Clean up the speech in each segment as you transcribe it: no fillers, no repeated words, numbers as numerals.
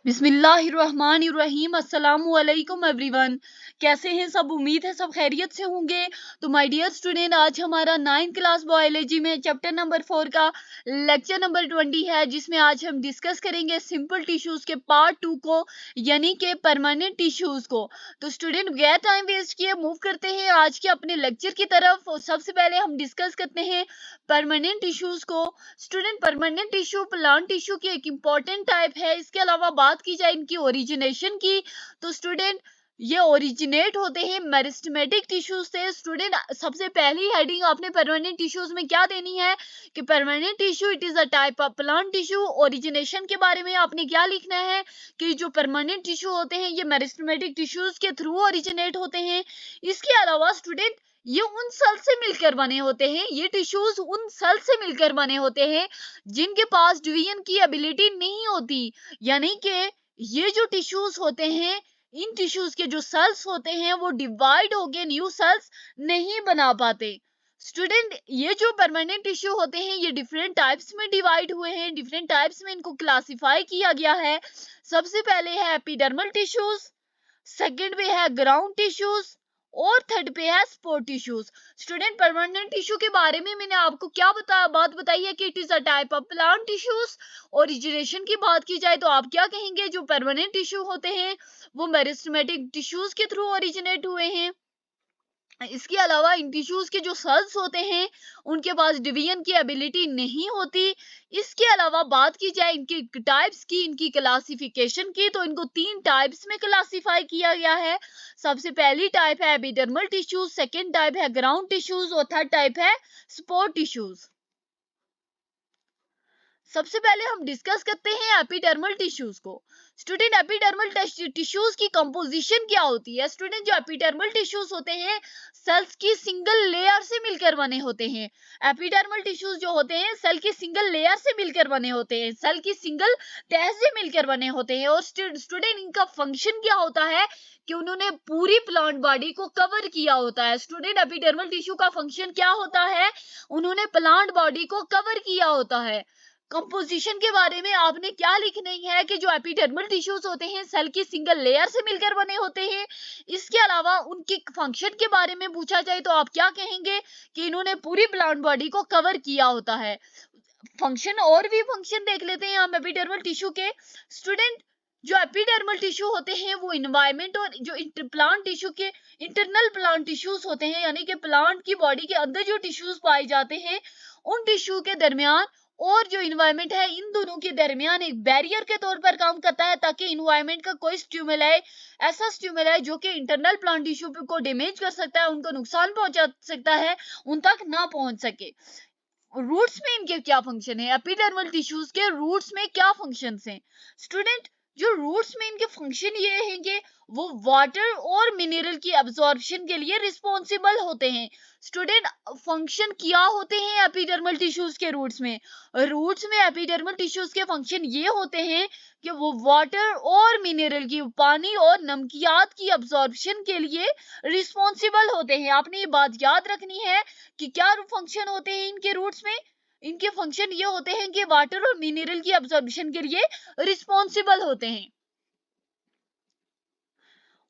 बिस्मिल्लाहिर्रहमानिर्रहीम। अस्सलामुअलैकुम एवरीवन। कैसे हैं सब? उम्मीद है सब खैरियत से होंगे। तो माय डियर स्टूडेंट, आज हमारा 9th क्लास बायोलॉजी में चैप्टर नंबर 4 का लेक्चर नंबर 20 है, जिसमें आज हम डिस्कस करेंगे सिंपल टिश्यूज के पार्ट 2 को, यानी कि परमानेंट टिश्यूज को। तो स्टूडेंट, बगैर टाइम वेस्ट किए मूव करते हैं आज के अपने लेक्चर की तरफ। और सबसे पहले हम डिस्कस करते हैं परमानेंट टिश्यूज को। Student, permanent tissue plant tissue की एक इंपॉर्टेंट टाइप है। इसके अलावा बात की जाए इनकी ओरिजिनेशन की, तो स्टूडेंट ये ओरिजिनेट होते हैं मेरिस्टेमेटिक टिश्यूज से। स्टूडेंट, सबसे पहली हेडिंग आपने परमानेंट टिश्यूज में क्या देनी है कि permanent tissue it is a type of plant tissue. Origination के बारे में आपने क्या लिखना है कि जो परमानेंट टिश्यू होते हैं ये मेरिस्टेमेटिक टिश्यूज के थ्रू ओरिजिनेट होते हैं। इसके अलावा स्टूडेंट, ये उन सेल से मिलकर बने होते हैं, ये टिश्यूज उन सेल से मिलकर बने होते हैं जिनके पास डिवीजन की एबिलिटी नहीं होती। यानी कि ये जो टिश्यूज होते हैं, इन टिश्यूज के जो सेल्स होते हैं वो डिवाइड होके न्यू सेल्स नहीं बना पाते। स्टूडेंट, ये जो परमानेंट टिश्यू होते हैं ये डिफरेंट टाइप्स में डिवाइड हुए हैं, डिफरेंट टाइप्स में इनको क्लासिफाई किया गया है। सबसे पहले है एपिडर्मल टिश्यूज, सेकंड पे है ग्राउंड टिश्यूज और थर्ड पे है spore tissues. Student, permanent tissue के बारे में मैंने आपको क्या बात बताई है कि it is a type of plant tissues. Origination की बात की जाए तो आप क्या कहेंगे, जो परमानेंट टिश्यू होते हैं वो मेरिस्टेमेटिक टिश्यूज के थ्रू ओरिजिनेट हुए हैं। इसके अलावा इन टिश्यूज के जो सेल्स होते हैं उनके पास डिवीजन की एबिलिटी नहीं होती। इसके अलावा बात की जाए इनकी टाइप्स की, इनकी क्लासिफिकेशन की, तो इनको 3 टाइप्स में क्लासिफाई किया गया है। सबसे पहली टाइप है एपिडर्मल टिश्यूज, सेकंड टाइप है ग्राउंड टिश्यूज और थर्ड टाइप है स्पोर टिश्यूज। सबसे पहले हम डिस्कस करते हैं एपिडर्मल टिश्यूज को। स्टूडेंट, एपिडर्मल टिश्यूज की कंपोजिशन क्या होती है? स्टूडेंट, जो एपिडर्मल टिश्यूज होते हैं सेल्स की सिंगल लेयर से मिलकर बने होते हैं। एपिडर्मल टिश्यूज जो होते हैं सेल की सिंगल लेयर से मिलकर बने होते हैं, सेल की सिंगल तह से मिलकर बने होते हैं। और स्टूडेंट, इनका फंक्शन क्या होता है कि उन्होंने पूरी प्लांट बॉडी को कवर किया होता है। स्टूडेंट, एपिडर्मल टिश्यू का फंक्शन क्या होता है? उन्होंने प्लांट बॉडी को कवर किया होता है। कंपोजिशन के बारे में आपने क्या लिखना है कि जो एपिडर्मल टिश्यूज होते हैं सेल की सिंगल लेयर से मिलकर बने होते हैं। इसके अलावा उनके फंक्शन के बारे में पूछा जाए तो आप क्या कहेंगे कि इन्होंने पूरी प्लांट बॉडी को कवर किया होता है। फंक्शन और भी फंक्शन देख लेते हैं हम एपिडर्मल टिश्यू के। स्टूडेंट, जो एपिडर्मल टिश्यू होते हैं वो इन्वायरमेंट और जो प्लांट टिश्यू के इंटरनल प्लांट टिश्यूज होते हैं, यानी कि प्लांट की बॉडी के अंदर जो टिश्यूज पाए जाते हैं उन टिश्यू के दरमियान और जो इन्वायरमेंट है इन दोनों के दरमियान एक बैरियर के तौर पर काम करता है, ताकि इन्वायरमेंट का कोई स्टिमुलाई, ऐसा स्टिमुलाई जो कि इंटरनल प्लांट टिश्यू को डैमेज कर सकता है, उनको नुकसान पहुंचा सकता है, उन तक ना पहुंच सके। रूट्स में इनके क्या फंक्शन है? एपिडर्मल टिश्यूज के रूट्स में क्या फंक्शंस हैं? स्टूडेंट, जो रूट्स में इनके फंक्शन ये हैं कि वो वाटर और मिनरल की अब्जॉर्प्शन के लिए रिस्पॉन्सिबल होते हैं। स्टूडेंट, फंक्शन क्या होते हैं एपिडर्मल टिश्यूज के रूट्स में? रूट्स में एपिडर्मल टिश्यूज के फंक्शन ये होते हैं कि वो वाटर और मिनरल की, पानी और नमकियात की अब्जॉर्प्शन के लिए रिस्पॉन्सिबल होते हैं। आपने ये बात याद रखनी है कि क्या फंक्शन होते हैं इनके रूट्स में। इनके फंक्शन ये होते हैं कि वाटर और मिनरल की अब्जॉर्प्शन के लिए रिस्पॉन्सिबल होते हैं।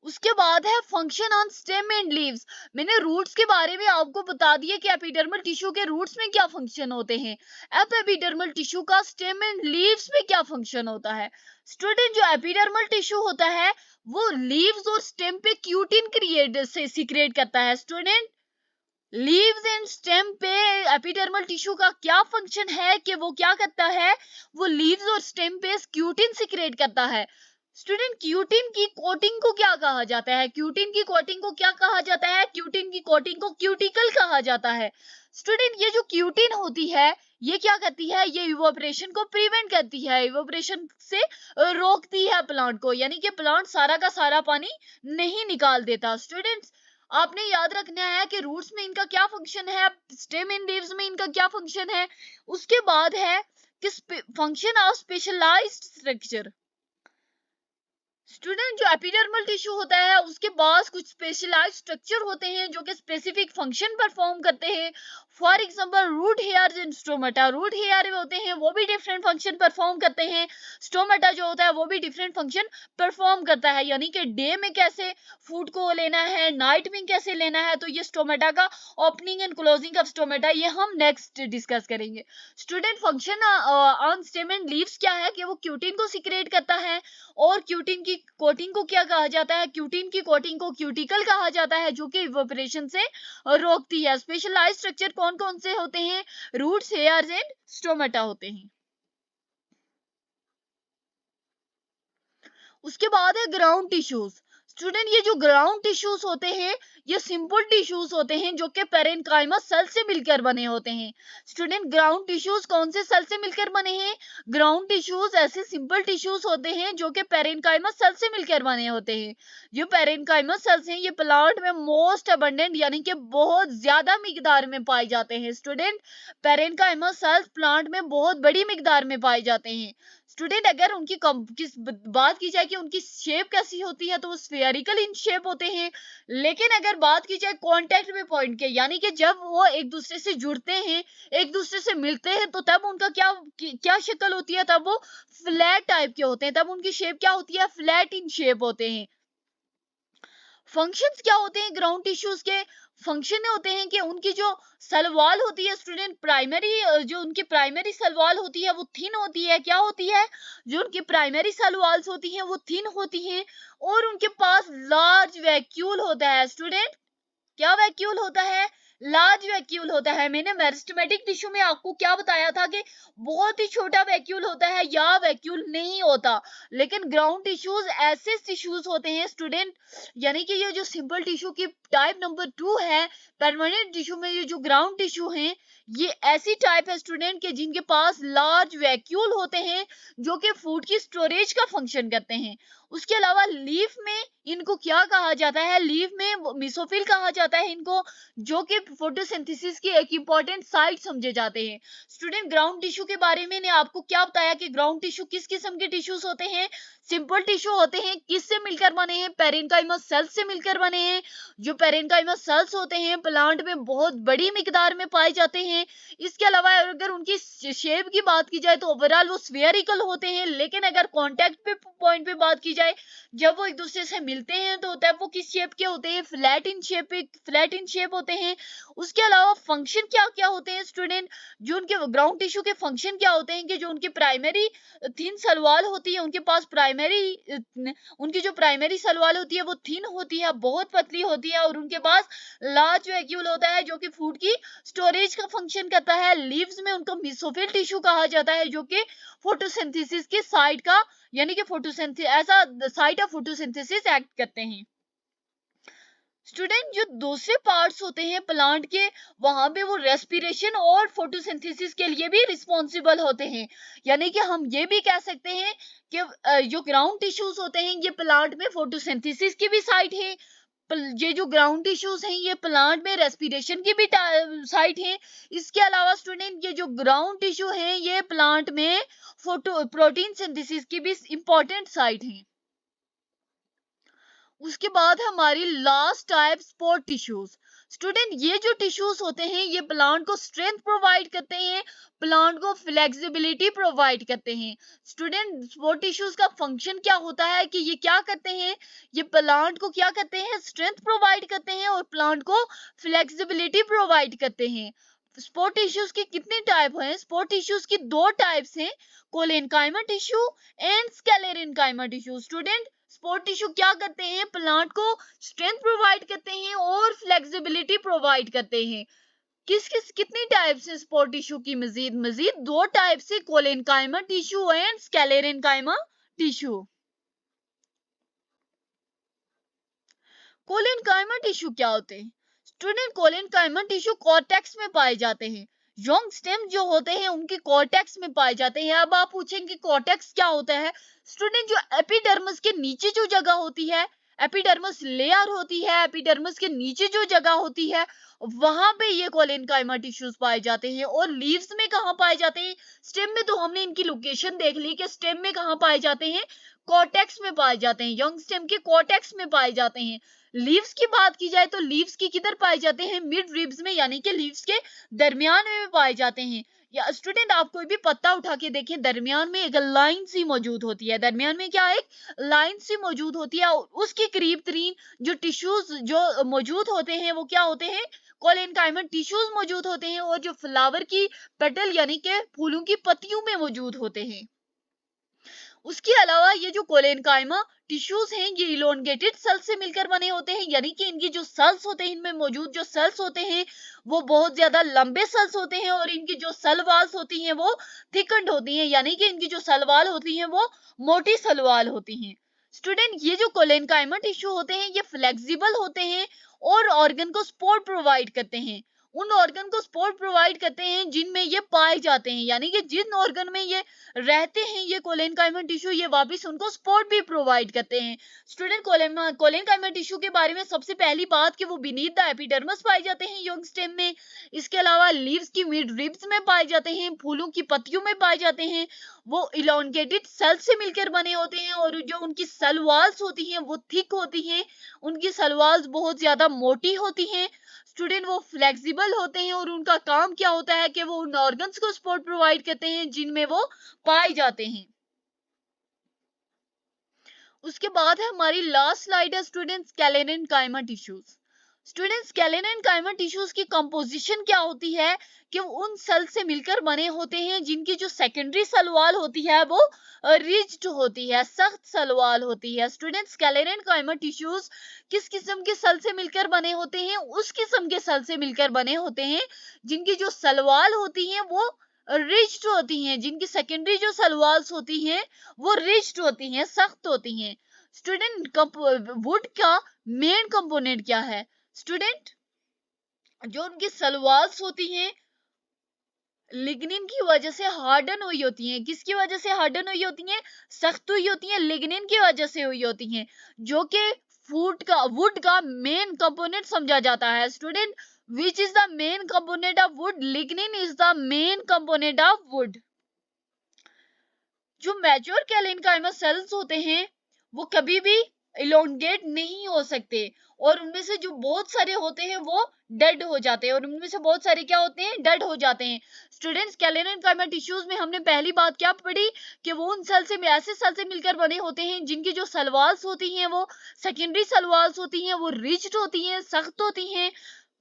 उसके बाद है function on stem and leaves. मैंने रूट्स के बारे में आपको बता दिया कि एपिडर्मल टिश्यू के रूट्स में क्या फंक्शन होते हैं। अब एपिडर्मल टिश्यू का स्टेम एंड लीव्स में क्या फंक्शन होता है? स्टूडेंट, जो एपिडर्मल टिश्यू होता है वो लीव्स और स्टेम पे क्यूटिन क्रिएट से सीक्रेट करता है। स्टूडेंट, लीव्स एंड स्टेम पे एपिडर्मल टिश्यू का क्या फंक्शन है कि वो क्या करता है, वो लीव्स और स्टेम पे क्यूटिन सिक्रेट करता है। स्टूडेंट, क्यूटिन की कोटिंग को क्या कहा जाता है? क्यूटिन की कोटिंग को क्या कहा जाता है? क्यूटिन की कोटिंग को क्यूटिकल कहा जाता है। स्टूडेंट, ये जो क्यूटिन होती है ये क्या करती है? ये इवोपरेशन को प्रिवेंट करती है, इवोपरेशन से रोकती है प्लांट को, यानी कि प्लांट सारा का सारा पानी नहीं निकाल देता। स्टूडेंट्स, आपने याद रखना है कि रूट्स में इनका क्या फंक्शन है, स्टेम एंड लीव्स में इनका क्या फंक्शन है। उसके बाद है कि function of specialised structure. Student, जो एपिडर्मल टिश्यू होता है उसके पास कुछ स्पेशलाइज्ड स्ट्रक्चर होते हैं जो कि स्पेसिफिक फंक्शन परफॉर्म करते हैं। For example root hairs in stomata, root hair होते हैं वो भी डिफरेंट फंक्शन परफॉर्म करते हैं, स्टोमेटा जो होता है वो भी डिफरेंट फंक्शन परफॉर्म करता है, यानी कि डे में कैसे फूड को लेना है, नाइट में कैसे लेना है, तो ये स्टोमेटा का opening and closing of stomata ये हम नेक्स्ट डिस्कस करेंगे। Student function on stem and leaves क्या है कि वो क्यूटिन को सिक्रेट करता है, और क्यूटिन की कोटिंग को क्या कहा जाता है, क्यूटिन की कोटिंग को क्यूटिकल कहा जाता है, जो कि इवेपोरेशन से रोकती है। स्पेशलाइज्ड स्ट्रक्चर कौन कौन से होते हैं, रूट्स, हेयर्स एंड स्टोमेटा होते हैं। उसके बाद है ग्राउंड टिश्यूज। स्टूडेंट ये जो ग्राउंड टिश्यूज होते हैं ये सिंपल टिश्यूज होते हैं जो कि पेरेन्काइमा सेल से मिलकर बने होते हैं। स्टूडेंट ग्राउंड टिश्यूज कौन से सेल से मिलकर बने हैं, ग्राउंड टिश्यूज ऐसे सिंपल टिश्यूज होते हैं जो कि पेरेन्काइमा सेल से मिलकर बने होते हैं। जो पेरेन्काइमा सेल्स हैं ये प्लांट में मोस्ट अबंडेंट यानी कि बहुत ज्यादा मिकदार में पाए जाते हैं। स्टूडेंट पेरेन्काइमा सेल्स प्लांट में बहुत बड़ी मिकदार में पाए जाते हैं। स्टूडेंट अगर उनकी किस बात की जाए कि उनकी शेप कैसी होती है तो वो स्फेरिकल इन शेप होते हैं, लेकिन अगर बात की जाए कांटेक्ट में पॉइंट के यानी कि जब वो एक दूसरे से जुड़ते हैं, एक दूसरे से मिलते हैं, तो तब उनका क्या क्या शक्ल होती है, तब वो फ्लैट टाइप के होते हैं, तब उनकी शेप क्या होती है, फ्लैट इन शेप होते हैं। फंक्शंस क्या होते हैं ग्राउंड टिश्यूज के, फंक्शन होते हैं कि उनकी जो सलवाल होती है स्टूडेंट, प्राइमरी जो उनकी प्राइमरी सलवाल होती है वो थिन होती है, क्या होती है, जो उनकी प्राइमरी सलवाल्स होती हैं वो थिन होती हैं, और उनके पास लार्ज वैक्यूल होता है। स्टूडेंट क्या वैक्यूल होता है, लार्ज वैक्यूल होता है। मैंने मेरिस्टेमेटिक टिश्यू में आपको क्या बताया था कि बहुत ही छोटा वैक्यूल होता है या वैक्यूल नहीं होता, लेकिन ग्राउंड टिश्यूज ऐसे टिश्यूज होते हैं स्टूडेंट, यानी कि ये जो सिंपल टिश्यू की टाइप नंबर 2 है, परमानेंट टिश्यू में ये जो ग्राउंड टिश्यू हैं ये ऐसी टाइप है स्टूडेंट के जिनके पास लार्ज वैक्यूल होते हैं जो कि फूड की स्टोरेज का फंक्शन करते हैं। उसके अलावा लीफ में इनको क्या कहा जाता है, लीफ में मिसोफिल कहा जाता है इनको, जो कि फोटोसिंथेसिस की एक इंपॉर्टेंट साइट समझे जाते हैं। स्टूडेंट ग्राउंड टिश्यू के बारे में ने आपको क्या बताया कि ग्राउंड टिश्यू किस किस्म के टिश्यूज होते हैं, सिंपल टिश्यू होते हैं, किससे मिलकर बने हैं, पेरेन्काइमा सेल्स से मिलकर बने हैं। जो पेरेन्काइमा सेल्स होते हैं प्लांट में बहुत बड़ी मिकदार में पाए जाते हैं। इसके अलावा अगर उनकी शेप की बात की जाए तो ओवरऑल वो स्फेरिकल होते हैं, लेकिन अगर कांटेक्ट पे पॉइंट पे बात की जाए, जब वो एक दूसरे से मिलते हैं तो तब वो किस शेप के होते हैं, flat in shape, flat in shape होते हैं। उसके अलावा फंक्शन क्या क्या होते हैं स्टूडेंट, जो उनके ग्राउंड टिश्यू के फंक्शन क्या होते हैं कि जो उनकी प्राइमरी थिन सलवाल होती है, उनके पास उनकी जो प्राइमरी सलवाल होती है वो थिन होती है, बहुत पतली होती है, और उनके पास लार्ज वैक्यूल होता है जो कि फूड की स्टोरेज का फंक्शन करता है। लीव्स में उनको मेसोफिल टिश्यू कहा जाता है जो कि फोटोसिंथेसिस के साइड का यानी कि फोटोसिंथेसिस ऐसा साइट ऑफ फोटोसिंथेसिस एक्ट करते हैं। स्टूडेंट जो दूसरे पार्ट्स होते हैं प्लांट के वहां पे वो रेस्पिरेशन और फोटोसिंथेसिस के लिए भी रिस्पॉन्सिबल होते हैं, यानी कि हम ये भी कह सकते हैं कि जो ग्राउंड टिश्यूज होते हैं ये प्लांट में फोटोसिंथेसिस की भी साइट है, ये जो ग्राउंड टिश्यूज हैं ये प्लांट में रेस्पिरेशन की भी साइट है। इसके अलावा स्टूडेंट ये जो ग्राउंड टिश्यू हैं ये प्लांट में फोटो प्रोटीन सिंथेसिस की भी इंपॉर्टेंट साइट है। उसके बाद हमारी last type sport tissues. Student ये जो टिश्यूज होते हैं ये प्लांट को स्ट्रेंथ प्रोवाइड करते हैं, प्लांट को फ्लेक्सिबिलिटी प्रोवाइड करते हैं। स्टूडेंट स्पोर्ट टिश्यूज का फंक्शन क्या होता है कि ये क्या करते हैं, ये प्लांट को क्या करते हैं, स्ट्रेंथ प्रोवाइड करते हैं और प्लांट को फ्लेक्सिबिलिटी प्रोवाइड करते हैं। स्पोर्ट टिश्यूज की कितनी टाइप हैं, स्पोर्ट टिश्यूज की दो टाइप्स हैं, collenchyma tissue and sclerenchyma tissue. Student support tissue क्या करते हैं, प्लांट को स्ट्रेंथ प्रोवाइड करते हैं और फ्लेक्सिबिलिटी प्रोवाइड करते हैं। किस किस कितनी टाइप्स हैं स्पोर्ट टिश्यू की, मजीद मजीद दो टाइप्स है, collenchyma tissue and sclerenchyma tissue. Collenchyma tissue क्या होते हैं, स्टूडेंट कोलेनकाइमा टिश्यू कॉर्टेक्स में पाए जाते हैं, यंग स्टेम जो होते हैं उनके कॉर्टेक्स में पाए जाते हैं। अब आप पूछेंगे कॉर्टेक्स क्या होता है, स्टूडेंट जो एपिडर्मिस के नीचे जो जगह होती है, एपिडर्मिस लेयर होती है, एपिडर्मिस के नीचे जो जगह होती है वहां पे ये कोलेनकाइमा टिश्यूज पाए जाते हैं। और लीव्स में कहाँ पाए जाते हैं, स्टेम में तो हमने इनकी लोकेशन देख ली कि स्टेम में कहाँ पाए जाते हैं, कॉर्टेक्स में पाए जाते हैं, यंग स्टेम के कॉर्टेक्स में पाए जाते हैं। लीव्स की बात की जाए तो लीव्स की किधर पाए जाते हैं, मिड रिब्स में, यानी कि लीव्स के दरमियान में पाए जाते हैं। या स्टूडेंट आप कोई भी पत्ता उठा के देखें, दरमियान में एक लाइन सी मौजूद होती है, दरमियान में क्या, एक लाइन सी मौजूद होती है। उसके करीब तरीन जो टिश्यूज जो मौजूद होते हैं वो क्या होते हैं, कोलेनकाइमा टिश्यूज मौजूद होते हैं, और जो फ्लावर की पेटल यानी कि फूलों की पत्तियों में मौजूद होते हैं। उसके अलावा ये जो कोलेनकाइमा टिश्यूज हैं ये इलोंगेटेड सेल्स से मिलकर बने होते हैं, यानी कि इनकी जो सेल्स होते हैं, इनमें मौजूद जो सेल्स होते हैं वो बहुत ज्यादा लंबे सेल्स होते हैं, और इनकी जो सेल वॉल्स होती हैं वो थिकंड होती हैं, यानी कि इनकी जो सेल वॉल होती हैं वो मोटी सेल वॉल होती हैं। स्टूडेंट ये जो कोलेनकाइमा टिश्यू होते हैं ये फ्लेक्सिबल होते हैं और ऑर्गन को सपोर्ट प्रोवाइड करते हैं, उन ऑर्गन को सपोर्ट प्रोवाइड करते हैं जिनमें ये पाए जाते हैं, यानी कि जिन ऑर्गन में ये रहते हैं ये कोलेनकाइमा टिश्यू, ये वापस उनको सपोर्ट भी प्रोवाइड करते हैं। स्टूडेंट कोलेनकाइमा टिश्यू के बारे में सबसे पहली बात कि वो बीनीथ द एपिडर्मिस पाए जाते हैं यंग स्टेम में। इसके अलावा लीव्स की मिड रिब्स में पाए जाते हैं, फूलों की पत्तियों में पाए जाते हैं, वो इलोंगेटेड सेल से मिलकर बने होते हैं, और जो उनकी सेल वॉल्स होती हैं वो थिक होती हैं, उनकी सेल वॉल्स बहुत ज्यादा मोटी होती हैं। स्टूडेंट वो फ्लेक्सिबल होते हैं, और उनका काम क्या होता है कि वो उन ऑर्गन्स को सपोर्ट प्रोवाइड करते हैं जिनमें वो पाए जाते हैं। उसके बाद है हमारी लास्ट स्लाइड है स्टूडेंट्स, स्केलेरेन्काइमा टिश्यूज। स्टूडेंट्स स्केलेरेन्काइमा टिश्यूज की कंपोजिशन क्या होती है कि वो उन सेल से मिलकर बने होते हैं जिनकी जो सेकेंडरी सेल वॉल होती है वो रिज्ड होती है, सख्त सेल वॉल होती है। स्टूडेंट्स स्केलेरेन्काइमा टिश्यूज किस किस्म के सेल से मिलकर बने होते हैं, उस किस्म के सेल से मिलकर बने होते हैं जिनकी जो सेल वॉल होती है वो रिज्ड होती हैं, जिनकी सेकेंडरी जो सेल वॉल्स होती हैं वो रिज्ड होती हैं, सख्त होती हैं। स्टूडेंट वुड का मेन कंपोनेंट क्या है, स्टूडेंट जो उनकी सेल वॉल्स होती हैं लिग्निन की वजह से हार्डन हुई होती हैं, किसकी वजह से हार्डन हुई होती हैं, सख्त हुई होती हैं, लिग्निन की वजह से हुई होती हैं, जो कि वुड का मेन कंपोनेंट समझा जाता है। Student which is the main component of would, lignin is the main component of would. जो मैच्योर कैलेनकाइमा सेल्स होते हैं वो कभी भी इलोंगेट नहीं हो सकते, और उनमें से जो बहुत सारे होते हैं वो डेड हो जाते हैं, और उनमें से बहुत सारे क्या होते हैं, डेड हो जाते हैं। स्टूडेंट्स कैलेनकाइमा टिश्यूज में हमने पहली बात क्या पढ़ी कि वो उन सेल से ऐसे सेल से मिलकर बने होते हैं जिनकी जो सेल वॉल्स होती हैं वो सेकेंडरी सेल वॉल्स होती हैं, वो रिच्ड होती हैं, सख्त होती हैं।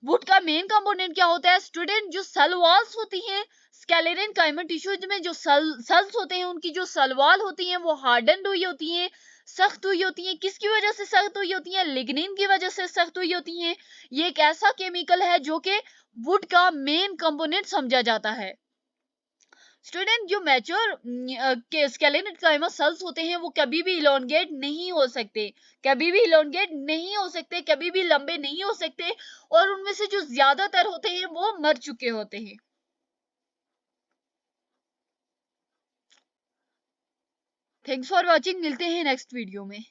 वुड का मेन कंपोनेंट क्या होता है, स्टूडेंट जो सेल वॉल्स होती हैं स्केलेरेन्काइमा टिश्यूज में जो सेल्स होते हैं उनकी जो सेल वॉल होती हैं वो हार्डन्ड हुई होती हैं, सख्त हुई होती हैं। किसकी वजह से सख्त हुई होती हैं, लिग्निन की वजह से सख्त हुई होती हैं। ये एक ऐसा केमिकल है जो कि वुड का मेन कंपोनेंट समझा जाता है। स्टूडेंट जो मैच्योर स्केलेरेन्काइमा सेल्स होते हैं वो कभी भी इलोंगेट नहीं हो सकते, कभी भी इलोंगेट नहीं हो सकते, कभी भी लंबे नहीं हो सकते, और उनमें से जो ज्यादातर होते हैं वो मर चुके होते हैं। थैंक्स फॉर वॉचिंग, मिलते हैं नेक्स्ट वीडियो में।